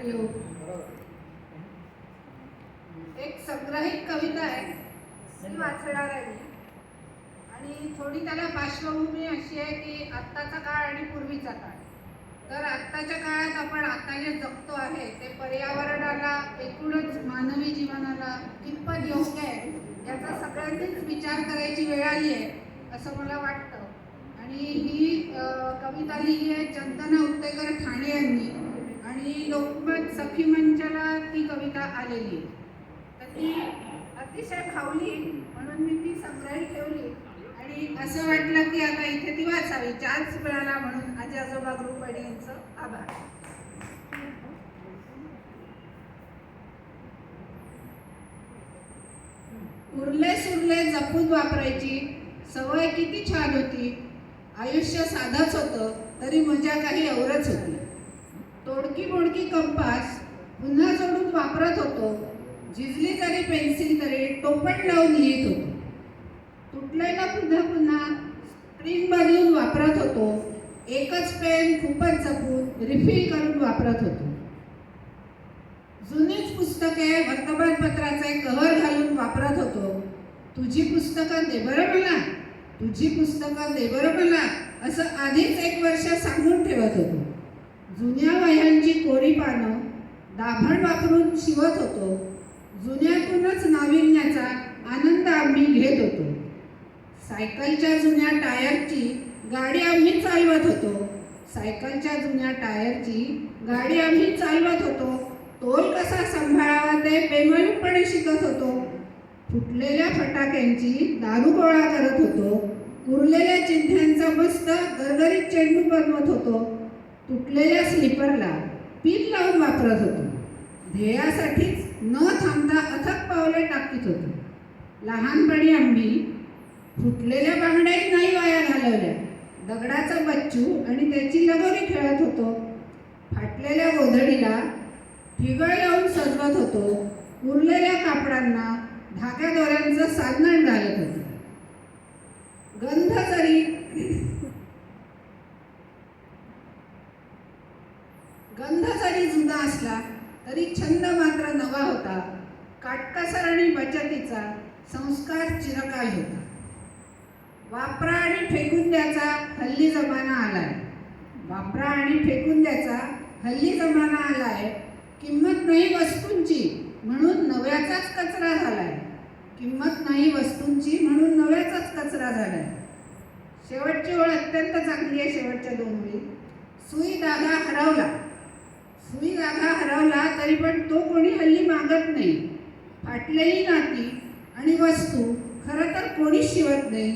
Hello. एक संग्रहित कविता आहे ती वाचणार आहे मी. आणि थोडी त्याला पार्श्वभूमी अशी आहे की आत्ताचा काळ आणि पूर्वीचा काळ. तर आत्ताच्या काळात आपण आता जे जगतो आहे ते पर्यावरणाला, एकूणच मानवी जीवनाला कितपत योग्य आहे याचा सगळ्यांनीच विचार करायची वेळ आली आहे असं मला वाटतं. आणि ही कविता लिहिली आहे चंदना उत्तेकर ठाणे यांनी आणि लोकमत सखी मंचाला ती कविता आलेली. तर ती अतिशय खावली म्हणून मी ती संग्रहित ठेवली आणि असं वाटलं की आता इथे ती वाचावी. चान्स मिळाला म्हणून आजी आजोबा ग्रुप आणि यांचं आभार. उरले सुरले जपून वापरायची सवय किती छान होती. आयुष्य साधंच होतं तरी मजा काही औरच होती. तोडकी मोडकी कंपास पुन्हा जोडून वापरत होतो. झिजली जरी पेन्सिल तरी टोपण लावून लिहित होतो. तुटलेला पुन्हा पुन्हा स्प्रिंग बदलून वापरत होतो. एकच पेन खूपच जपून रिफिल करून वापरत होतो. जुनीच पुस्तके वर्तमानपत्राचे कव्हर घालून वापरत होतो. तुझी पुस्तकं दे बरं मला, तुझी पुस्तकं दे बरं मला असं आधीच 1 वर्ष सांगून ठेवत होतो. जुन्या वह्यांची कोरी पानं दाभण वापरून शिवत होतो. जुन्यातूनच नाविन्याचा आनंद आम्ही घेत होतो. सायकलच्या जुन्या टायरची गाडी आम्ही चालवत होतो. सायकलच्या जुन्या टायरची गाडी आम्ही चालवत होतो. तोल कसा सांभाळावा ते बेमालूमपणे शिकत होतो. फुटलेल्या फटाक्यांची दारू गोळा करत होतो. उरलेल्या चिंध्यांचा मस्त गरगरीत चेंडू बनवत होतो. तुटलेल्या स्लीपरला पिन लावून वापरत होतो. ध्येयासाठीच न थांबता अथक पावले टाकीत होतो. लहानपणी आम्ही फुटलेल्या बांगड्याही नाही वाया घालवल्या. दगडाचा बच्चू आणि त्याची लगोरी खेळत होतो. फाटलेल्या गोधडीला ठिगळ लावून सजवत होतो. उरलेल्या कापडांना धाग्या दोऱ्यांचं साधन घालत होतो. गंध जरी जुना असला तरी छंद मात्र नवा होता. काटकसर आणि बचतीचा संस्कार चिरकाल होता. वापरा आणि फेकून द्याचा हल्ली जमाना आलाय. वापरा आणि फेकून द्याचा हल्ली जमाना आलाय. किंमत नाही वस्तूंची म्हणून नव्याचाच कचरा झालाय. किंमत नाही वस्तूंची म्हणून नव्याचाच कचरा झालाय. शेवटची ओळ अत्यंत चांगली आहे. शेवटच्या 2 ओळी. सुई धागा हरवला. सुई धागा हरवला तरी पण तो कोणी हल्ली मागत नाही. फाटलेली नाती आणि वस्तू खरं तर कोणीच शिवत नाही.